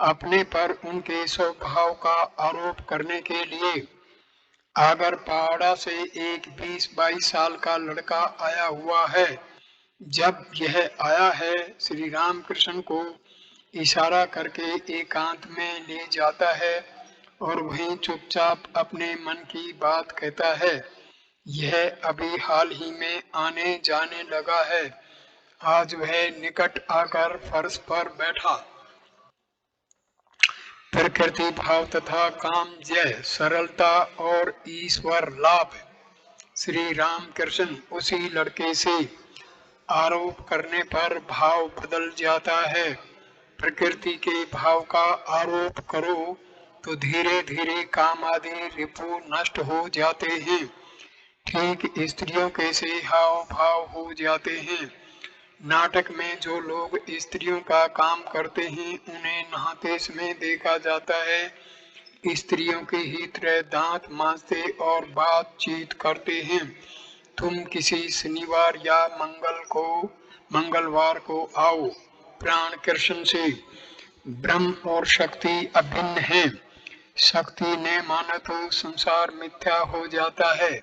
[SPEAKER 1] अपने पर उनके स्वभाव का आरोप करने के लिए। अगर पहाड़ा से एक 20-22 साल का लड़का आया हुआ है, जब यह आया है श्री राम कृष्ण को इशारा करके एकांत में ले जाता है और वहीं चुपचाप अपने मन की बात कहता है। यह अभी हाल ही में आने जाने लगा है। आज वह निकट आकर फर्श पर बैठा। प्रकृति भाव तथा काम जय सरलता और ईश्वर लाभ। श्री राम कृष्ण उसी लड़के से आरोप करने पर भाव बदल जाता है। प्रकृति के भाव का आरोप करो तो धीरे धीरे काम आदि रिपु नष्ट हो जाते हैं। ठीक स्त्रियों के से हाव भाव हो जाते हैं। नाटक में जो लोग स्त्रियों का काम करते हैं उन्हें नहाते समय देखा जाता है। स्त्रियों के ही तरह दांत मांजते और बातचीत करते हैं। तुम किसी शनिवार या मंगलवार को आओ। प्राण कृष्ण से ब्रह्म और शक्ति अभिन्न है। शक्ति ने माना तो संसार मिथ्या हो जाता है।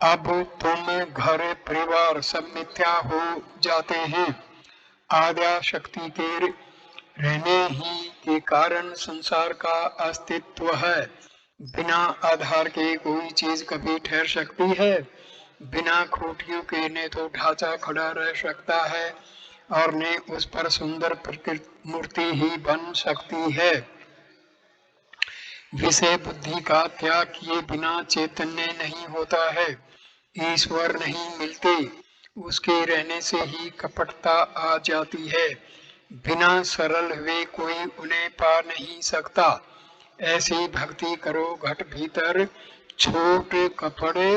[SPEAKER 1] अब तुम घर परिवार सब मिथ्या हो जाते हैं। आद्या शक्ति के रहने ही के कारण संसार का अस्तित्व है। बिना आधार के कोई चीज कभी ठहर सकती है? बिना खूंटियों के न तो ढांचा खड़ा रह सकता है और न उस पर सुंदर प्रकृति मूर्ति ही बन सकती है। विषय बुद्धि का त्याग किए बिना चैतन्य नहीं होता है। ईश्वर नहीं मिलते, उसके रहने से ही कपटता आ जाती है। बिना सरल हुए कोई उन्हें पा नहीं सकता। ऐसी भक्ति करो घट भीतर छोट कपड़े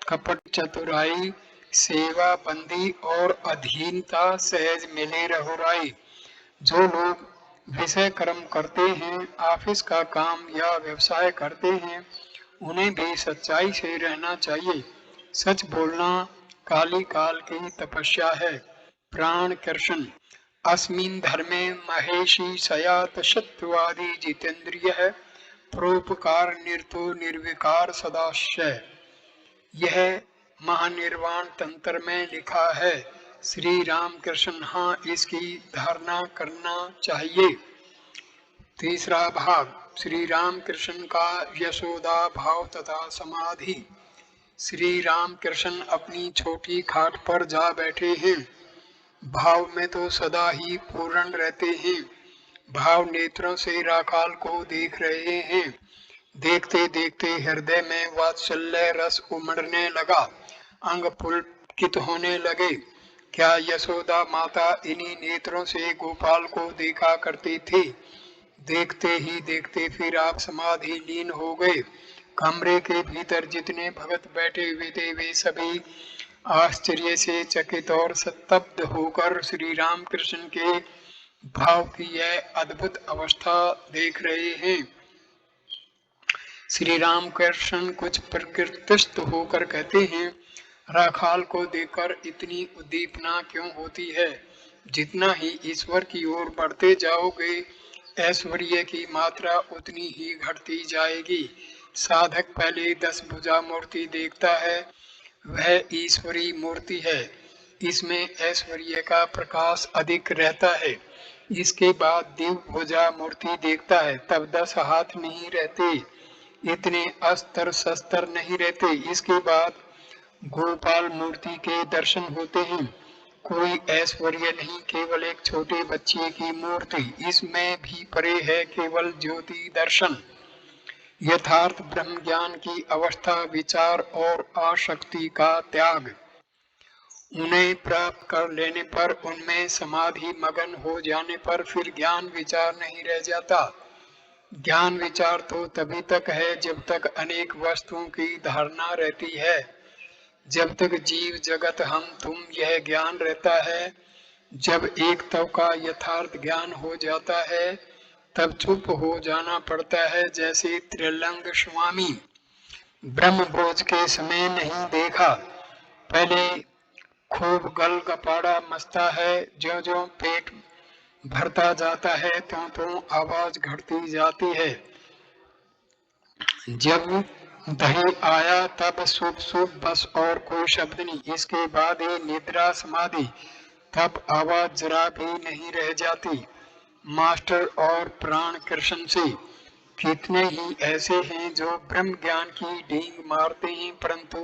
[SPEAKER 1] कपट चतुराई सेवा बंदी और अधीनता सहज मिले रहुराई। जो लोग विषय कर्म करते हैं, ऑफिस का काम या व्यवसाय करते हैं, उन्हें भी सच्चाई से रहना चाहिए। सच बोलना काली काल की तपस्या है। प्राण कृष्ण अस्मिन् धर्मे महेशी सयात सत्यवादी जितेंद्रिय है परोपकार निरतो निर्विकार सदाशय। यह महानिर्वाण तंत्र में लिखा है। श्री राम कृष्ण हाँ इसकी धारणा करना चाहिए। तीसरा भाग श्री राम कृष्ण का यशोदा भाव तथा समाधि। श्री राम कृष्ण अपनी छोटी खाट पर जा बैठे हैं। भाव में तो सदा ही पूर्ण रहते हैं। भाव नेत्रों से राखाल को देख रहे हैं। देखते देखते हृदय में वात्सल्य रस उमड़ने लगा, अंग पुलकित होने लगे। क्या यशोदा माता इन्हीं नेत्रों से गोपाल को देखा करती थी? देखते ही देखते फिर आप समाधि लीन हो गए। कमरे के भीतर जितने भगत बैठे हुए थे वे सभी आश्चर्य से चकित और स्तब्ध होकर श्री राम कृष्ण के भाव की यह अद्भुत अवस्था देख रहे हैं। श्री राम कृष्ण कुछ प्रकृतिस्थ होकर कहते हैं, राखाल को देखकर इतनी उद्दीपना क्यों होती है? जितना ही ईश्वर की ओर बढ़ते जाओगे ऐश्वर्य की मात्रा उतनी ही घटती जाएगी। साधक पहले 10 भुजा मूर्ति देखता है, वह ईश्वरी मूर्ति है। इसमें ऐश्वर्य का प्रकाश अधिक रहता है। इसके बाद दिव्य भुजा मूर्ति देखता है, तब 10 हाथ नहीं रहते, इतने अस्त्र शस्त्र नहीं रहते। इसके बाद गोपाल मूर्ति के दर्शन होते हैं। कोई ऐश्वर्य नहीं, केवल एक छोटे बच्चे की मूर्ति। इसमें भी परे है केवल ज्योति दर्शन। यथार्थ ब्रह्म ज्ञान की अवस्था विचार और आसक्ति का त्याग। उन्हें प्राप्त कर लेने पर उनमें समाधि मगन हो जाने पर फिर ज्ञान विचार नहीं रह जाता। ज्ञान विचार तो तभी तक है जब तक अनेक वस्तुओं की धारणा रहती है। जब तक जीव जगत हम तुम यह ज्ञान रहता है, जब एक तव का यथार्थ ज्ञान हो जाता है तब चुप हो जाना पड़ता है। जैसे त्रिलंग स्वामी ब्रह्म भोज के समय नहीं देखा, पहले खूब गल गपाड़ा मचता है, ज्यों ज्यों पेट भरता जाता है त्यों त्यों आवाज घटती जाती है। जब दही आया तब शुभ शुभ बस और कोई शब्द नहीं, इसके बाद ही निद्रा समाधि, तब आवाज जरा भी नहीं रह जाती। मास्टर और प्राण कृष्ण से कितने ही ऐसे हैं जो ब्रह्म ज्ञान की डींग मारते हैं परंतु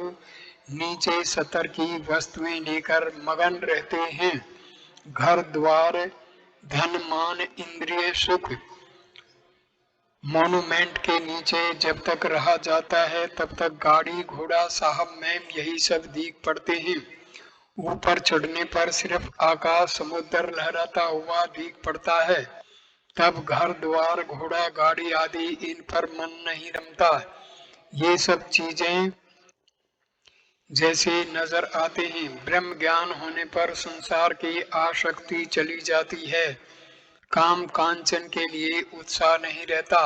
[SPEAKER 1] नीचे सतर की वस्तुएं लेकर मगन रहते हैं। घर द्वार धन मान इंद्रिय सुख मॉन्यूमेंट के नीचे जब तक रहा जाता है तब तक गाड़ी घोड़ा साहब मैम यही सब दिख पड़ते हैं। ऊपर चढ़ने पर सिर्फ आकाश समुद्र लहराता हुआ दिख पड़ता है, तब घर द्वार घोड़ा गाड़ी आदि इन पर मन नहीं रमता। ये सब चीजें जैसे नजर आते हैं, ब्रह्म ज्ञान होने पर संसार की आसक्ति चली जाती है, काम कांचन के लिए उत्साह नहीं रहता,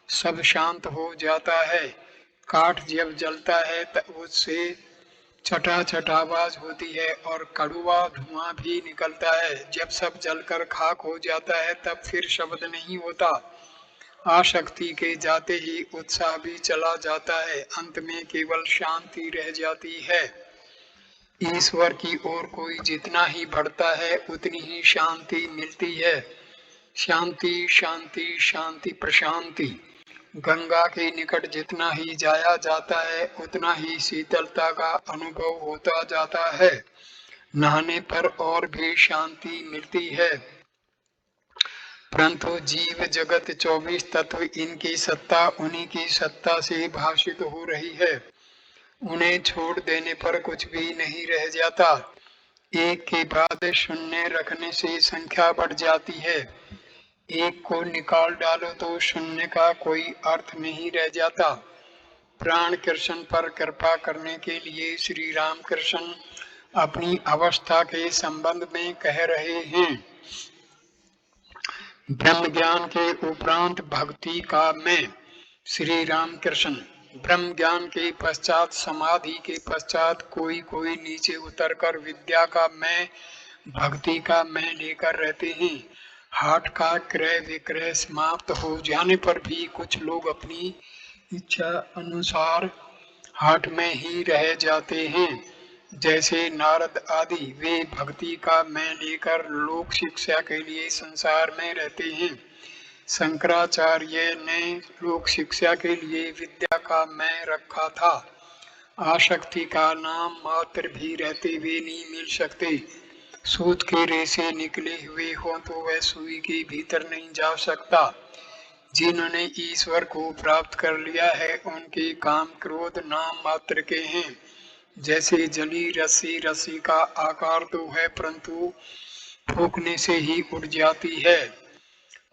[SPEAKER 1] सब शांत हो जाता है। काठ जब जलता है तब उससे छटाछट आवाज होती है और कड़वा धुआं भी निकलता है। जब सब जलकर खाक हो जाता है तब फिर शब्द नहीं होता। आसक्ति के जाते ही उत्साह भी चला जाता है, अंत में केवल शांति रह जाती है। ईश्वर की ओर कोई जितना ही बढ़ता है उतनी ही शांति मिलती है। शांति शांति शांति प्रशांति। गंगा के निकट जितना ही जाया जाता है उतना ही शीतलता का अनुभव होता जाता है। नहाने पर और भी शांति मिलती है। परंतु जीव जगत 24 तत्व इनकी सत्ता उन्हीं की सत्ता से भाषित हो रही है। उन्हें छोड़ देने पर कुछ भी नहीं रह जाता। एक के बाद शून्य रखने से संख्या बढ़ जाती है। एक को निकाल डालो तो शून्य का कोई अर्थ नहीं रह जाता। प्राण कृष्ण पर कृपा करने के लिए श्री राम कृष्ण अपनी अवस्था के संबंध में कह रहे हैं। ब्रह्म ज्ञान के उपरांत भक्ति का मैं। श्री राम कृष्ण ब्रह्म ज्ञान के पश्चात समाधि के पश्चात कोई कोई नीचे उतरकर विद्या का मैं भक्ति का मैं लेकर रहते हैं। हाट का क्रय विक्रय समाप्त हो जाने पर भी कुछ लोग अपनी इच्छा अनुसार हाट में ही रह जाते हैं। जैसे नारद आदि वे भक्ति का मैं लेकर लोक शिक्षा के लिए संसार में रहते हैं। शंकराचार्य ने लोक शिक्षा के लिए विद्या का मैं रखा था। आसक्ति का नाम मात्र भी रहते हुए नहीं मिल सकते। सूत के रेशे निकले हुए हो तो वह सुई के भीतर नहीं जा सकता। जिन्होंने ईश्वर को प्राप्त कर लिया है उनके काम क्रोध नाम मात्र के हैं। जैसे जली रस्सी, रस्सी का आकार तो है परंतु फूंकने से ही उड़ जाती है।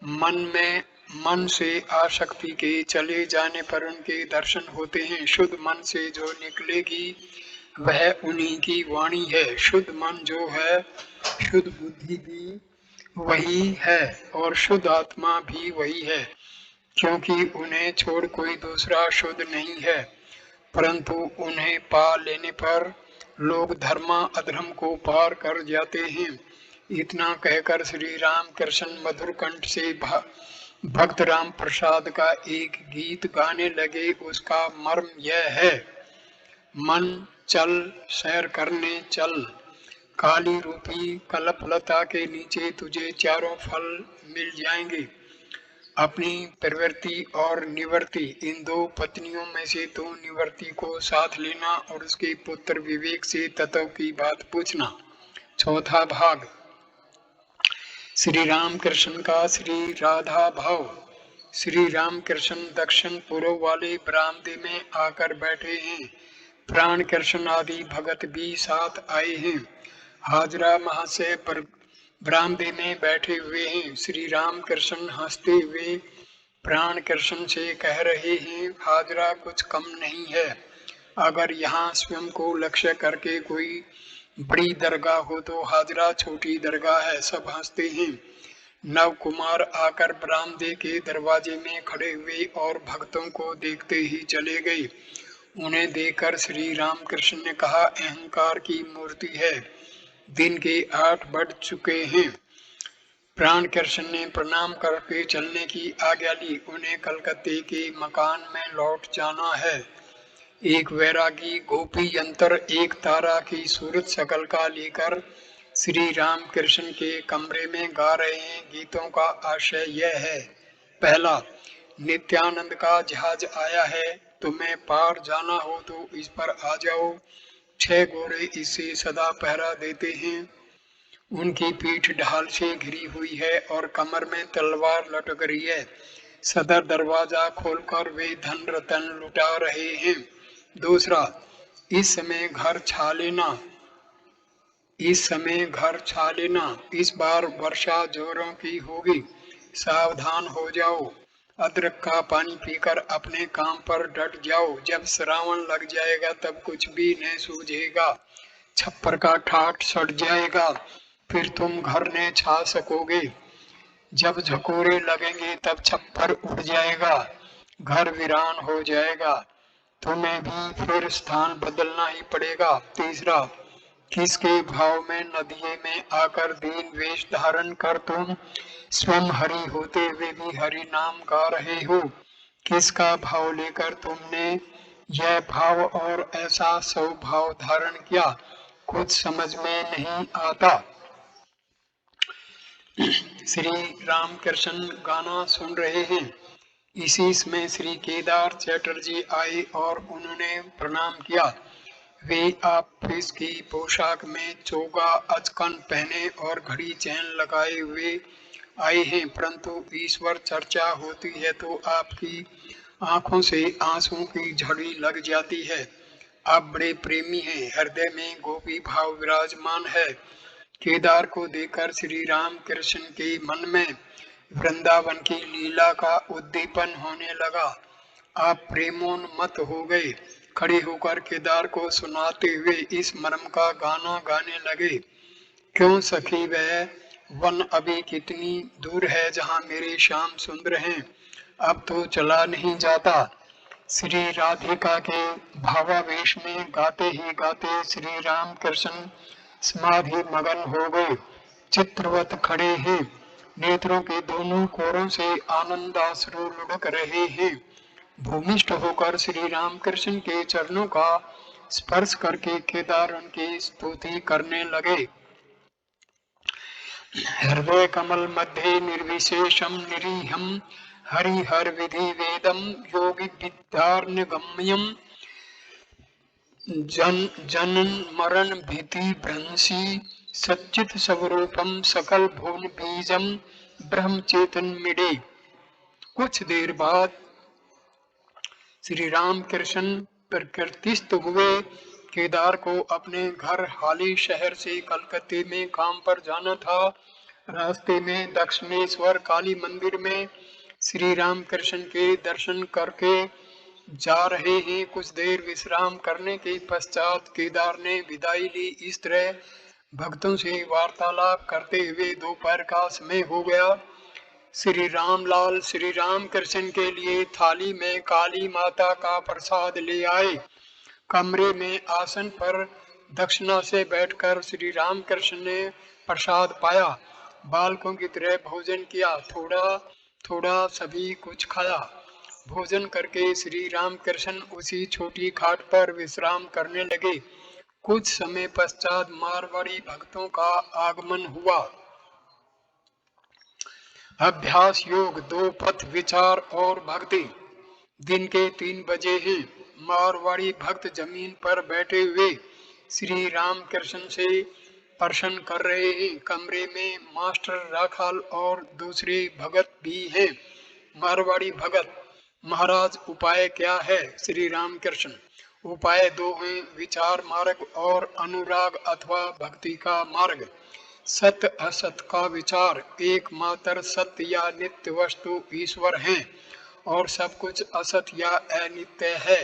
[SPEAKER 1] मन से आसक्ति के चले जाने पर उनके दर्शन होते हैं। शुद्ध मन से जो निकलेगी वह उन्हीं की वाणी है। शुद्ध मन जो है, शुद्ध बुद्धि भी वही है और शुद्ध आत्मा भी वही है, क्योंकि उन्हें छोड़ कोई दूसरा शुद्ध नहीं है। परंतु उन्हें पा लेने पर लोग धर्म अधर्म को पार कर जाते हैं। इतना कहकर श्री राम कृष्ण मधुर कंठ से भक्त राम प्रसाद का एक गीत गाने लगे। उसका मर्म यह है, मन चल सैर करने चल, काली रूपी कल्पलता के नीचे तुझे चारों फल मिल जाएंगे। अपनी प्रवृत्ति और निवृत्ति इन दो पत्नियों में से तो निवृत्ति को साथ लेना और उसके पुत्र विवेक से तत्व की बात पूछना। चौथा भाग। श्री राम कृष्ण का श्री राधा भाव। श्री राम कृष्ण दक्षिण पूर्व वाले बरामदे में आकर बैठे हैं। प्राण कृष्ण आदि भगत भी साथ आए हैं। हाजरा महाशय बरामदे में बैठे हुए हैं। श्री राम कृष्ण हंसते हुए प्राण कृष्ण से कह रहे हैं, हाजरा कुछ कम नहीं है, अगर यहाँ स्वयं को लक्ष्य करके कोई बड़ी दरगाह हो तो हाजरा छोटी दरगाह है। सब हंसते हैं। नव कुमार आकर बरामदे के दरवाजे में खड़े हुए और भक्तों को देखते ही चले गए। उन्हें देखकर श्री रामकृष्ण ने कहा, अहंकार की मूर्ति है। दिन के 8 बढ़ चुके हैं। प्राण कृष्ण ने प्रणाम करके चलने की आज्ञा ली। उन्हें कलकत्ते के मकान में लौट जाना है। एक वैरागी गोपी यंत्र एक तारा की सूरत शकल का लेकर श्री राम कृष्ण के कमरे में गा रहे हैं। गीतों का आशय यह है। पहला, नित्यानंद का जहाज आया है, तुम्हें पार जाना हो तो इस पर आ जाओ। 6 घोड़े इसे सदा पहरा देते हैं। उनकी पीठ ढाल से घिरी हुई है और कमर में तलवार लटक रही है। सदर दरवाजा खोलकर वे धन रतन लुटा रहे हैं। दूसरा, इस समय घर छा लेना। इस बार वर्षा जोरों की होगी, सावधान हो जाओ। अदरक का पानी पीकर अपने काम पर डट जाओ। जब श्रावण लग जाएगा तब कुछ भी नहीं सूझेगा। छप्पर का ठाठ सड़ जाएगा, फिर तुम घर न छा सकोगे। जब झकोरे लगेंगे तब छप्पर उड़ जाएगा, घर वीरान हो जाएगा। तुम्हें भी फिर स्थान बदलना ही पड़ेगा। तीसरा, किसके भाव में नदिये में आकर दीन वेश धारण कर तुम स्वयं हरि होते हुए भी हरि नाम गा रहे हो। किसका भाव लेकर तुमने यह भाव और ऐसा स्वभाव धारण किया, कुछ समझ में नहीं आता। श्री रामकृष्ण गाना सुन रहे हैं। इसी में श्री केदार चैटर्जी आए और उन्होंने प्रणाम किया। वे ऑफिस की पोशाक में चोगा अचकन पहने और घड़ी चैन लगाए हुए आए हैं, परंतु ईश्वर चर्चा होती है तो आपकी आंखों से आंसुओं की झड़ी लग जाती है। आप बड़े प्रेमी हैं, हृदय में गोपी भाव विराजमान है। केदार को देखकर श्री राम कृष्ण के मन में वृंदावन की लीला का उद्दीपन होने लगा। आप प्रेमोन्मत्त हो गए। खड़े होकर केदार को सुनाते हुए इस मर्म का गाना गाने लगे। क्यों सखी वह वन अभी कितनी दूर है जहाँ मेरे श्याम सुंदर हैं, अब तो चला नहीं जाता। श्री राधिका के भावावेश में गाते ही गाते श्री राम कृष्ण समाधि मगन हो गए। चित्रवत खड़े हैं, नेत्रों के दोनों कोरों से आनंदाश्रु लुढ़क रहे हैं। भूमिष्ठ होकर श्री रामकृष्ण के चरणों का स्पर्श करके केदार उनकी स्तुति करने लगे। हृदय कमल मध्य निर्विशेषम निरीहम हरिहर विधि वेदम योगी विद्यार्णगम्यम जनन मरण भीति भ्रंशी सच्चित स्वरूपम सकल भुवन बीजम ब्रह्म चेतन मिडे। कुछ देर बाद श्री राम कृष्ण प्रकृतिस्थ हुए। केदार को अपने घर हाली शहर से कलकत्ते में काम पर जाना था। रास्ते में दक्षिणेश्वर काली मंदिर में श्री राम कृष्ण के दर्शन करके जा रहे हैं। कुछ देर विश्राम करने के पश्चात केदार ने विदाई ली। इस तरह भक्तों से वार्तालाप करते हुए दोपहर का समय हो गया। श्री रामलाल श्री राम कृष्ण के लिए थाली में काली माता का प्रसाद ले आए। कमरे में आसन पर दक्षिणा से बैठकर श्री राम कृष्ण ने प्रसाद पाया। बालकों की तरह भोजन किया, थोड़ा थोड़ा सभी कुछ खाया। भोजन करके श्री राम कृष्ण उसी छोटी खाट पर विश्राम करने लगे। कुछ समय पश्चात मारवाड़ी भक्तों का आगमन हुआ। अभ्यास योग, 2 पथ, विचार और भक्ति। दिन के 3 बजे हैं। मारवाड़ी भक्त जमीन पर बैठे हुए श्री राम कृष्ण से प्रश्न कर रहे हैं। कमरे में मास्टर राखाल और दूसरे भगत भी हैं। मारवाड़ी भगत, महाराज उपाय क्या है? श्री राम कृष्ण, उपाय 2 हैं, विचार मार्ग और अनुराग अथवा भक्ति का मार्ग। सत्य असत का विचार, एकमात्र सत्य या नित्य वस्तु ईश्वर है और सब कुछ असत या अनित्य है।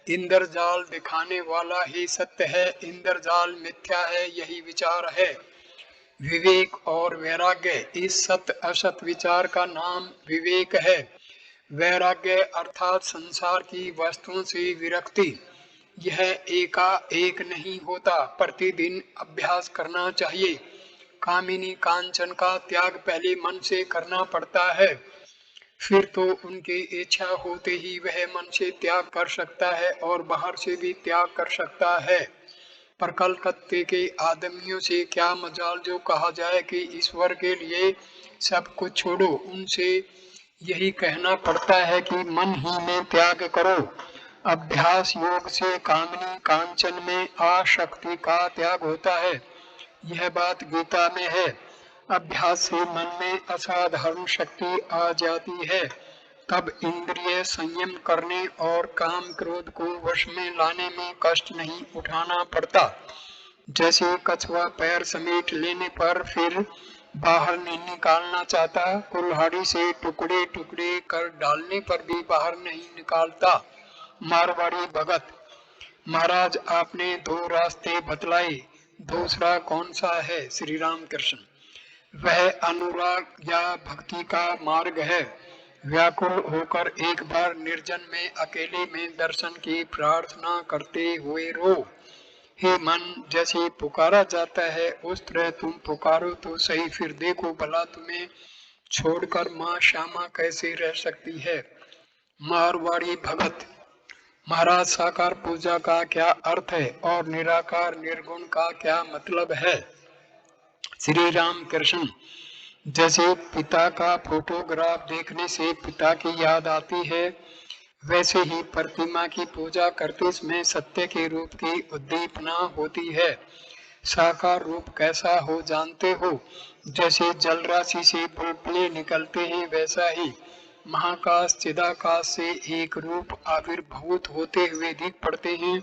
[SPEAKER 1] इंद्रजाल दिखाने वाला ही सत्य है, इंद्रजाल मिथ्या है, यही विचार है। विवेक और वैराग्य, इस सत्य असत विचार का नाम विवेक है। वैराग्य अर्थात संसार की वस्तुओं से विरक्ति। यह एकाएक नहीं होता, प्रतिदिन अभ्यास करना चाहिए। कामिनी कांचन का त्याग पहले मन से करना पड़ता है, फिर तो उनकी इच्छा होते ही वह मन से त्याग कर सकता है और बाहर से भी त्याग कर सकता है। पर कलकत्ते के आदमियों से क्या मजाल जो कहा जाए कि ईश्वर के लिए सब कुछ छोड़ो। उनसे यही कहना पड़ता है कि मन ही में त्याग करो। अभ्यास योग से कामनी कांचन में आसक्ति का त्याग होता है, यह बात गीता में है। अभ्यास से मन में असाधारण शक्ति आ जाती है, तब इंद्रिय संयम करने और काम क्रोध को वश में लाने में कष्ट नहीं उठाना पड़ता। जैसे कछुआ पैर समेट लेने पर फिर बाहर नहीं निकालना चाहता, कुल्हाड़ी से टुकड़े टुकड़े कर डालने पर भी बाहर नहीं निकालता। मारवाड़ी भगत, महाराज आपने दो रास्ते बतलाए, दूसरा कौन सा है? श्री राम कृष्ण, वह अनुराग या भक्ति का मार्ग है। व्याकुल होकर एक बार निर्जन में अकेले में दर्शन की प्रार्थना करते हुए रो। हे मन, जैसे पुकारा जाता है उस तरह तुम पुकारो तो सही, फिर देखो भला तुम्हें छोड़कर माँ श्यामा कैसे रह सकती है। मारवाड़ी भगत, महाराज साकार पूजा का क्या अर्थ है और निराकार निर्गुण का क्या मतलब है? श्री राम कृष्ण, जैसे पिता का फोटोग्राफ देखने से पिता की याद आती है, वैसे ही प्रतिमा की पूजा करते समय सत्य के रूप की उद्दीपना होती है। साकार रूप कैसा हो जानते हो? जैसे जल राशि से बुलबुले निकलते हैं, वैसा ही महाकाश चिदाकाश से एक रूप आविर्भूत होते हुए दिख पड़ते हैं।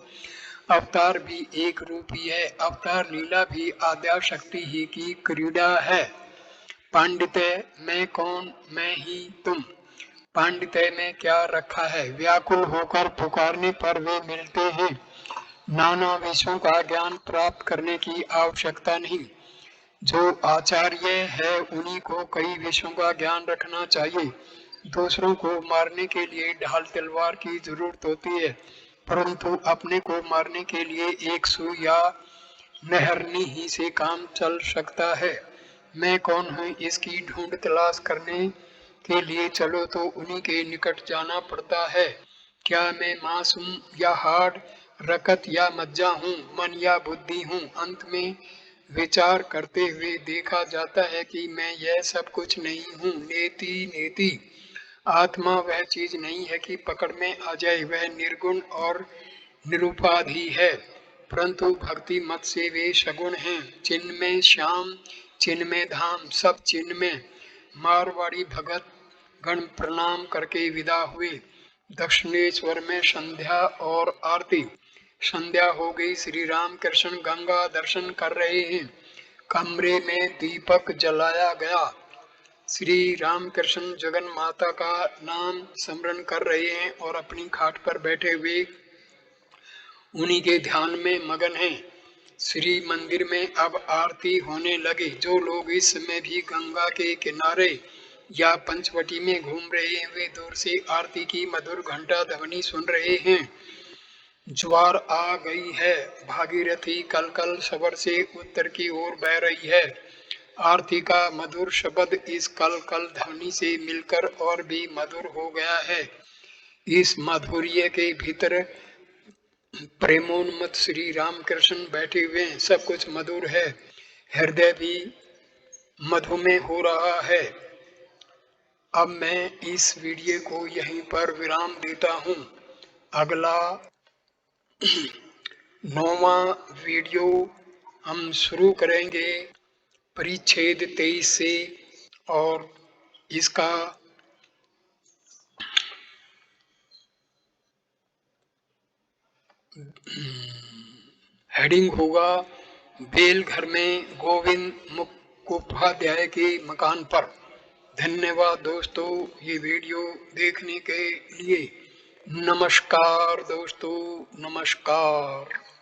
[SPEAKER 1] अवतार भी एक रूप ही है, अवतार लीला भी आद्या शक्ति ही की क्रीड़ा है। पांडित्य मैं कौन, मैं ही तुम। पांडित्य में क्या रखा है? व्याकुल होकर पुकारने पर वे मिलते हैं। नाना विषयों का ज्ञान प्राप्त करने की आवश्यकता नहीं। जो आचार्य है उन्हीं को कई विषयों का ज्ञान रखना चाहिए। दूसरों को मारने के लिए ढाल तलवार की जरूरत होती है, परंतु अपने को मारने के लिए एक सुई या नहरनी ही से काम चल सकता है। मैं कौन हूँ इसकी ढूंढ तलाश करने के लिए चलो तो उन्हीं के निकट जाना पड़ता है। क्या मैं मांस हूँ या हाड़, रकत या मज्जा हूँ, मन या बुद्धि हूँ? अंत में विचार करते हुए देखा जाता है कि मैं यह सब कुछ नहीं हूँ। नेति नेति, आत्मा वह चीज नहीं है कि पकड़ में आ जाए, वह निर्गुण और निरुपाधि है। परंतु भक्ति मत से वे सगुण हैं। चिन्ह में श्याम, चिन्ह में धाम, सब चिन्ह में। मारवाड़ी भगत गण प्रणाम करके विदा हुए। दक्षिणेश्वर में संध्या और आरती। संध्या हो गई, श्री राम कृष्ण गंगा दर्शन कर रहे हैं। कमरे में दीपक जलाया गया। श्री राम कृष्ण जगन माता का नाम स्मरण कर रहे हैं और अपनी खाट पर बैठे हुए उन्हीं के ध्यान में मगन हैं। श्री मंदिर में अब आरती होने लगी। जो लोग इस समय भी गंगा के किनारे या पंचवटी में घूम रहे हैं, वे दूर से आरती की मधुर घंटा ध्वनि सुन रहे हैं। ज्वार आ गई है, भागीरथी कल कल सबर से उत्तर की ओर बह रही है। आरती का मधुर शब्द इस कल कल ध्वनि से मिलकर और भी मधुर हो गया है। इस माधुर्य के भीतर प्रेमोन्मत्त श्री राम कृष्ण बैठे हुए हैं। सब कुछ मधुर है, हृदय भी मधुमेह हो रहा है। अब मैं इस वीडियो को यहीं पर विराम देता हूँ। अगला 9वां वीडियो हम शुरू करेंगे परिच्छेद 23 से, और इसका हेडिंग होगा बेल घर में गोविंद मुखोपाध्याय के मकान पर। धन्यवाद दोस्तों ये वीडियो देखने के लिए। नमस्कार दोस्तों, नमस्कार।